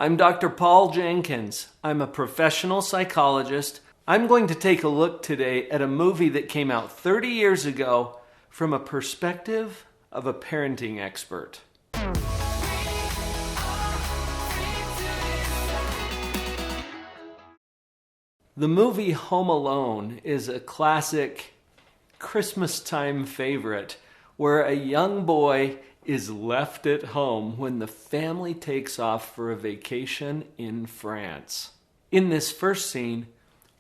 I'm Dr. Paul Jenkins. I'm a professional psychologist. I'm going to take a look today at a movie that came out 30 years ago from a perspective of a parenting expert. The movie Home Alone is a classic Christmas time favorite where a young boy is left at home when the family takes off for a vacation in France. In this first scene,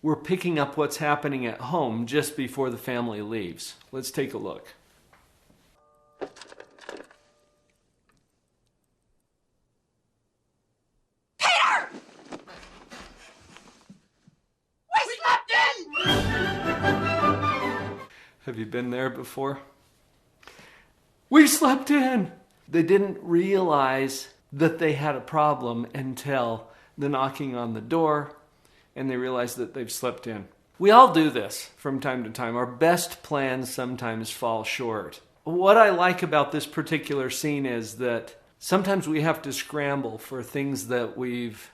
we're picking up what's happening at home just before the family leaves. Let's take a look. Peter! We slept in! Have you been there before? We slept in! They didn't realize that they had a problem until the knocking on the door, and they realize that they've slept in. We all do this from time to time. Our best plans sometimes fall short. What I like about this particular scene is that sometimes we have to scramble for things that we've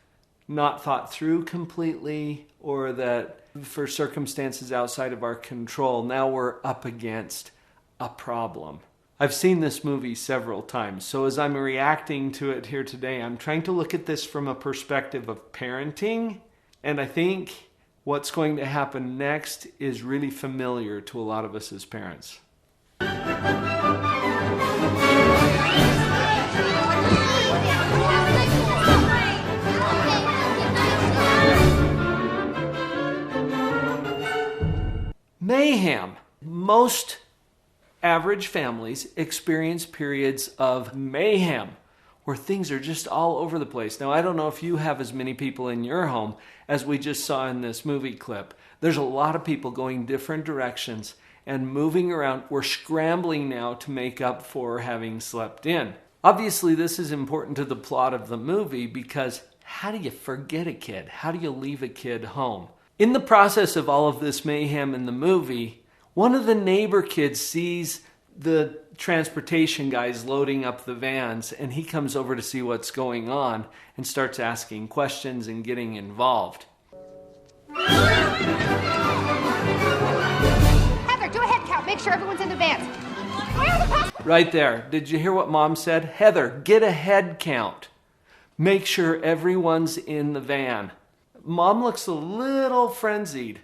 not thought through completely, or that for circumstances outside of our control, now we're up against a problem. I've seen this movie several times, so as I'm reacting to it here today, I'm trying to look at this from a perspective of parenting, and I think what's going to happen next is really familiar to a lot of us as parents. Mayhem. Most average families experience periods of mayhem where things are just all over the place. Now, I don't know if you have as many people in your home as we just saw in this movie clip. There's a lot of people going different directions and moving around. We're scrambling now to make up for having slept in. Obviously, this is important to the plot of the movie because how do you forget a kid? How do you leave a kid home? In the process of all of this mayhem in the movie, one of the neighbor kids sees the transportation guys loading up the vans, and he comes over to see what's going on and starts asking questions and getting involved. Heather, do a head count. Make sure everyone's in the vans. Where are the passengers? Right there. Did you hear what Mom said? Heather, get a head count. Make sure everyone's in the van. Mom looks a little frenzied.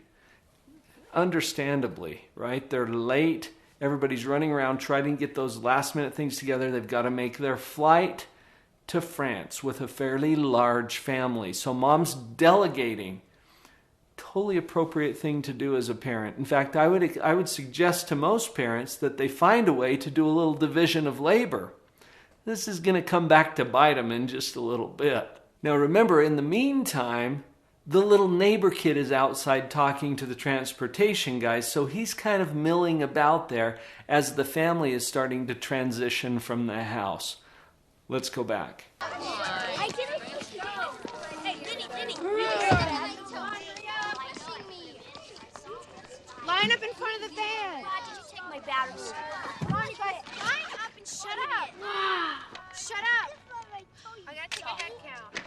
Understandably, right? They're late. Everybody's running around trying to get those last minute things together. They've got to make their flight to France with a fairly large family. So Mom's delegating. Totally appropriate thing to do as a parent. In fact, I would suggest to most parents that they find a way to do a little division of labor. This is going to come back to bite them in just a little bit. Now remember, in the meantime, the little neighbor kid is outside talking to the transportation guys, so he's kind of milling about there as the family is starting to transition from the house. Let's go back. I didn't go. Hey, Vinny. Line up in front of the van. God, did you take my batteries? Come on, you guys. Line up and shut up. Shut up. I gotta take a head count.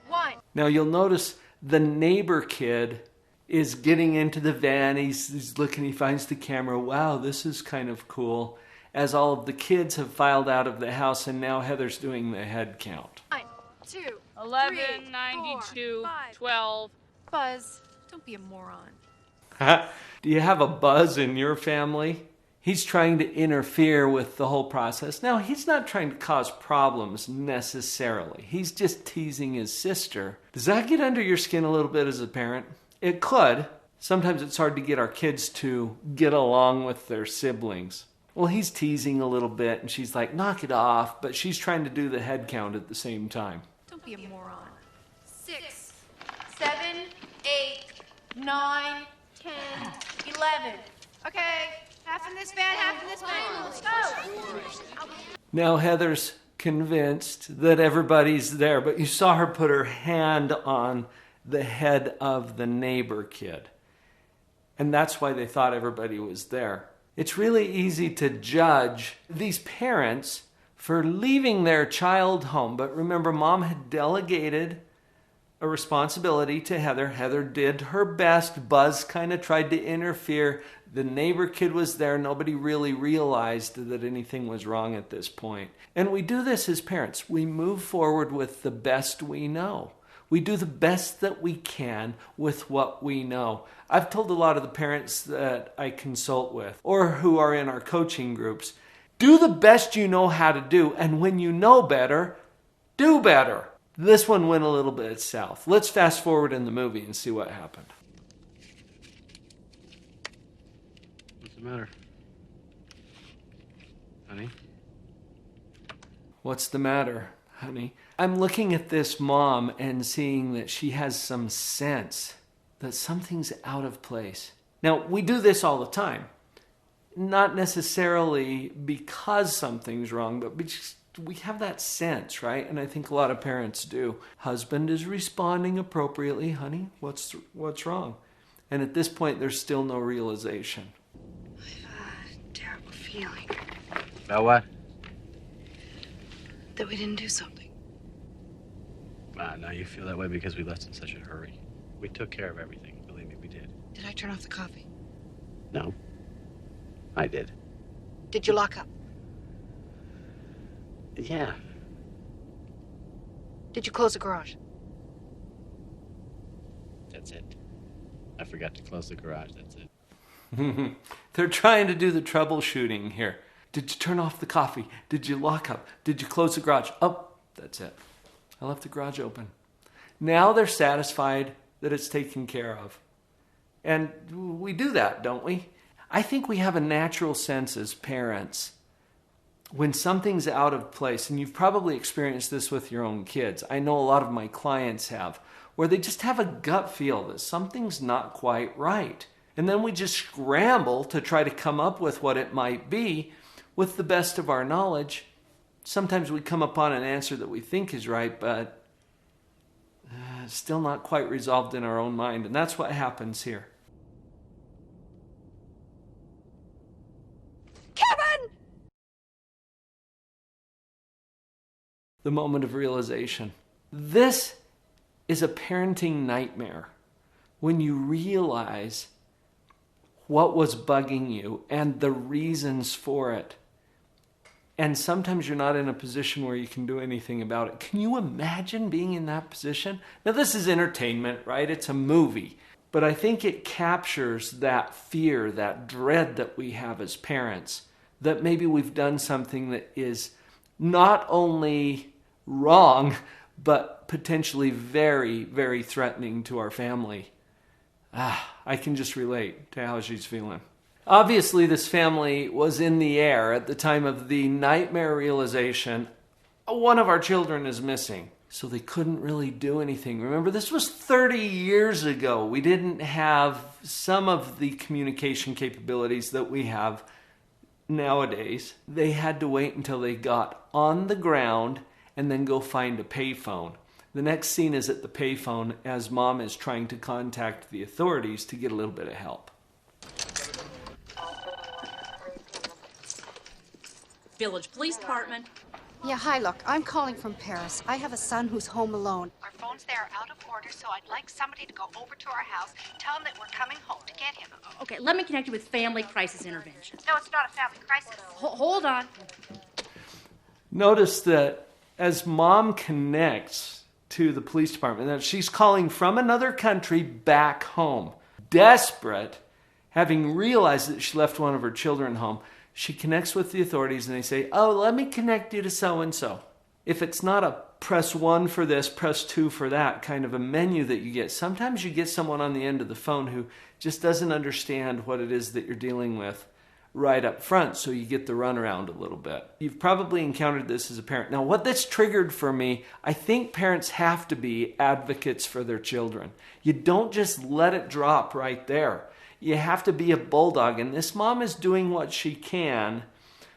1. Now you'll notice the neighbor kid is getting into the van. He's looking, he finds the camera. Wow, this is kind of cool. As all of the kids have filed out of the house, and now Heather's doing the head count. 1, 2, 11, 3, 92, 4, 5. 12. Buzz, don't be a moron. Do you have a Buzz in your family? He's trying to interfere with the whole process. Now, he's not trying to cause problems necessarily. He's just teasing his sister. Does that get under your skin a little bit as a parent? It could. Sometimes it's hard to get our kids to get along with their siblings. Well, he's teasing a little bit, and she's like, knock it off, but she's trying to do the head count at the same time. Don't be a moron. 6, 7, 8, 9, 10, 11. Okay, half in this van, half in this van. Let's go. Now Heather's convinced that everybody's there, but you saw her put her hand on the head of the neighbor kid. And that's why they thought everybody was there. It's really easy to judge these parents for leaving their child home. But remember, Mom had delegated a responsibility to Heather. Heather did her best. Buzz kind of tried to interfere. The neighbor kid was there. Nobody really realized that anything was wrong at this point. And we do this as parents. We move forward with the best we know. We do the best that we can with what we know. I've told a lot of the parents that I consult with or who are in our coaching groups, do the best you know how to do. And when you know better, do better. This one went a little bit south. Let's fast forward in the movie and see what happened. What's the matter? Honey? What's the matter, honey? I'm looking at this mom and seeing that she has some sense that something's out of place. Now, we do this all the time. Not necessarily because something's wrong, but we have that sense, right? And I think a lot of parents do. Husband is responding appropriately. Honey, what's wrong? And at this point, there's still no realization. I have a terrible feeling About what? that we didn't do something. Now you feel that way because we left in such a hurry. We took care of everything. Believe me, we did. Did I turn off the coffee? No. I did. Did you lock up? Yeah. Did you close the garage? That's it. I forgot to close the garage. That's it. They're trying to do the troubleshooting here. Did you turn off the coffee? Did you lock up? Did you close the garage? Oh, that's it. I left the garage open. Now they're satisfied that it's taken care of. And we do that, don't we? I think we have a natural sense as parents when something's out of place, and you've probably experienced this with your own kids. I know a lot of my clients have, where they just have a gut feel that something's not quite right. And then we just scramble to try to come up with what it might be with the best of our knowledge. Sometimes we come upon an answer that we think is right, but still not quite resolved in our own mind. And that's what happens here. Kevin! The moment of realization. This is a parenting nightmare when you realize what was bugging you and the reasons for it. And sometimes you're not in a position where you can do anything about it. Can you imagine being in that position? Now, this is entertainment, right? It's a movie. But I think it captures that fear, that dread that we have as parents, that maybe we've done something that is not only wrong, but potentially very, very threatening to our family. I can just relate to how she's feeling. Obviously, this family was in the air at the time of the nightmare realization. One of our children is missing. So they couldn't really do anything. Remember, this was 30 years ago. We didn't have some of the communication capabilities that we have nowadays. They had to wait until they got on the ground and then go find a payphone. The next scene is at the payphone as Mom is trying to contact the authorities to get a little bit of help. Village Police Department. Yeah, hi, look, I'm calling from Paris. I have a son who's home alone. Our phones there are out of order, so I'd like somebody to go over to our house, tell him that we're coming home to get him. Okay, let me connect you with Family Crisis Intervention. No, it's not a family crisis. Hold on. Notice that as Mom connects to the police department, that she's calling from another country back home. Desperate, having realized that she left one of her children home, she connects with the authorities and they say, oh, let me connect you to so-and-so. If it's not a press 1 for this, press 2 for that kind of a menu that you get, sometimes you get someone on the end of the phone who just doesn't understand what it is that you're dealing with right up front, so you get the runaround a little bit. You've probably encountered this as a parent. Now, what this triggered for me, I think parents have to be advocates for their children. You don't just let it drop right there. You have to be a bulldog, and this mom is doing what she can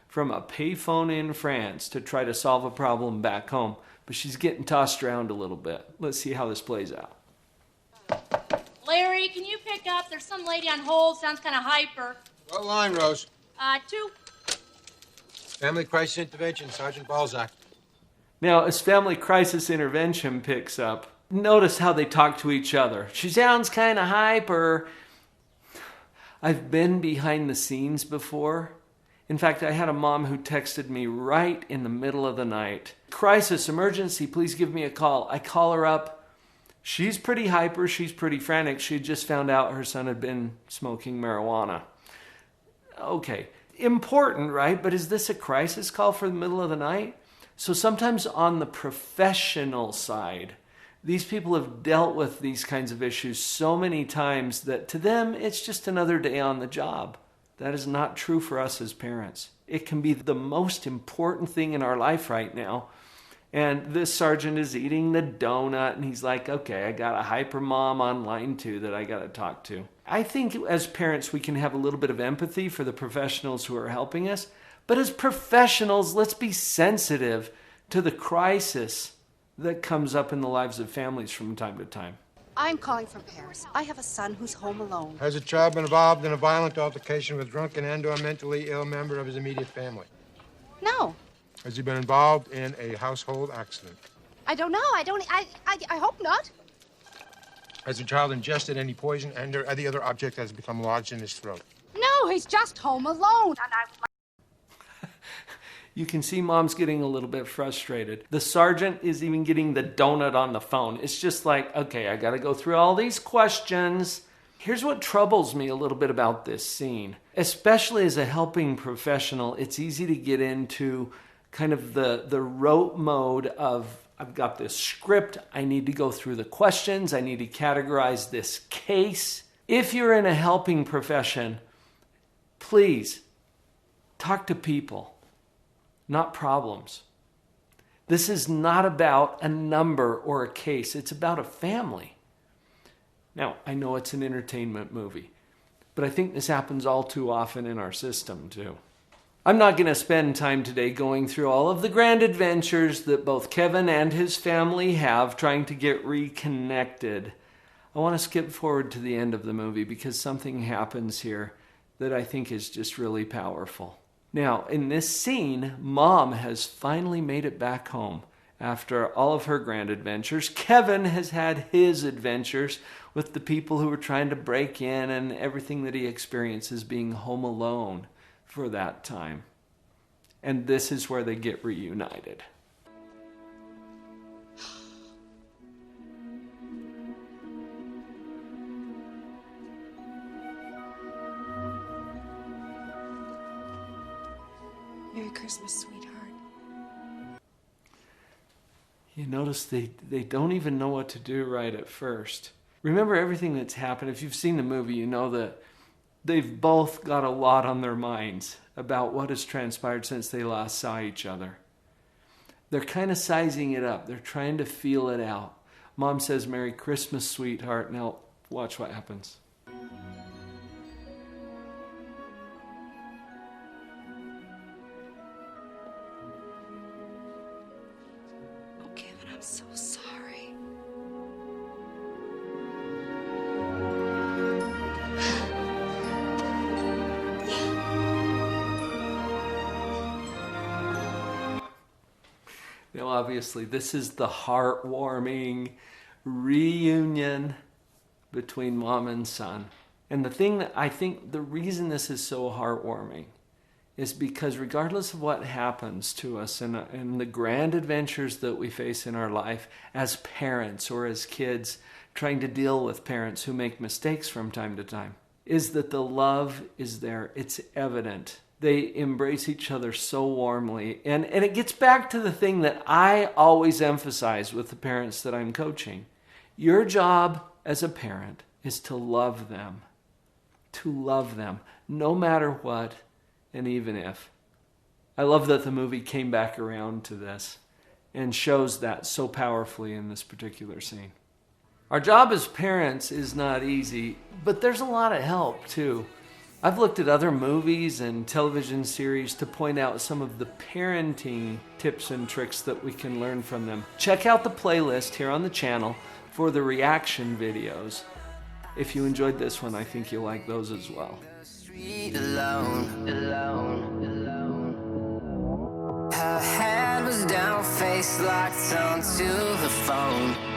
from a payphone in France to try to solve a problem back home, but she's getting tossed around a little bit. Let's see how this plays out. Larry, can you pick up? There's some lady on hold, sounds kind of hyper. What line, Rose? 2. Family Crisis Intervention, Sergeant Balzac. Now, as Family Crisis Intervention picks up, notice how they talk to each other. She sounds kind of hyper. I've been behind the scenes before. In fact, I had a mom who texted me right in the middle of the night. Crisis, emergency, please give me a call. I call her up. She's pretty hyper. She's pretty frantic. She just found out her son had been smoking marijuana. Okay, important, right? But is this a crisis call for the middle of the night? So sometimes on the professional side, these people have dealt with these kinds of issues so many times that to them, it's just another day on the job. That is not true for us as parents. It can be the most important thing in our life right now. And this sergeant is eating the donut and he's like, okay, I got a hyper mom on line 2 that I got to talk to. I think as parents, we can have a little bit of empathy for the professionals who are helping us. But as professionals, let's be sensitive to the crisis that comes up in the lives of families from time to time. I'm calling from Paris. I have a son who's home alone. Has a child been involved in a violent altercation with a drunken and/or mentally ill member of his immediate family? No, Has he been involved in a household accident? I don't know. I hope not. Has the child ingested any poison and/or any other object that has become lodged in his throat? No, he's just home alone. And You can see mom's getting a little bit frustrated. The sergeant is even getting the donut on the phone. It's just like, okay, I got to go through all these questions. Here's what troubles me a little bit about this scene. Especially as a helping professional, it's easy to get into kind of the rote mode of, I've got this script, I need to go through the questions, I need to categorize this case. If you're in a helping profession, please talk to people. Not problems. This is not about a number or a case. It's about a family. Now, I know it's an entertainment movie, but I think this happens all too often in our system, too. I'm not going to spend time today going through all of the grand adventures that both Kevin and his family have trying to get reconnected. I want to skip forward to the end of the movie because something happens here that I think is just really powerful. Now, in this scene, Mom has finally made it back home. After all of her grand adventures, Kevin has had his adventures with the people who were trying to break in and everything that he experiences being home alone for that time. And this is where they get reunited. Merry Christmas, sweetheart. You notice they don't even know what to do right at first. Remember everything that's happened. If you've seen the movie, you know that they've both got a lot on their minds about what has transpired since they last saw each other. They're kind of sizing it up. They're trying to feel it out. Mom says, Merry Christmas, sweetheart. Now, watch what happens. Oh, Kevin, I'm so sorry. Now, obviously, this is the heartwarming reunion between mom and son. And the thing that I think the reason this is so heartwarming is because regardless of what happens to us in the grand adventures that we face in our life as parents or as kids trying to deal with parents who make mistakes from time to time, is that the love is there. It's evident. They embrace each other so warmly. And it gets back to the thing that I always emphasize with the parents that I'm coaching. Your job as a parent is to love them. To love them, no matter what, and even if. I love that the movie came back around to this and shows that so powerfully in this particular scene. Our job as parents is not easy, but there's a lot of help too. I've looked at other movies and television series to point out some of the parenting tips and tricks that we can learn from them. Check out the playlist here on the channel for the reaction videos. If you enjoyed this one, I think you'll like those as well. Alone, alone, alone. down, face locked onto the phone.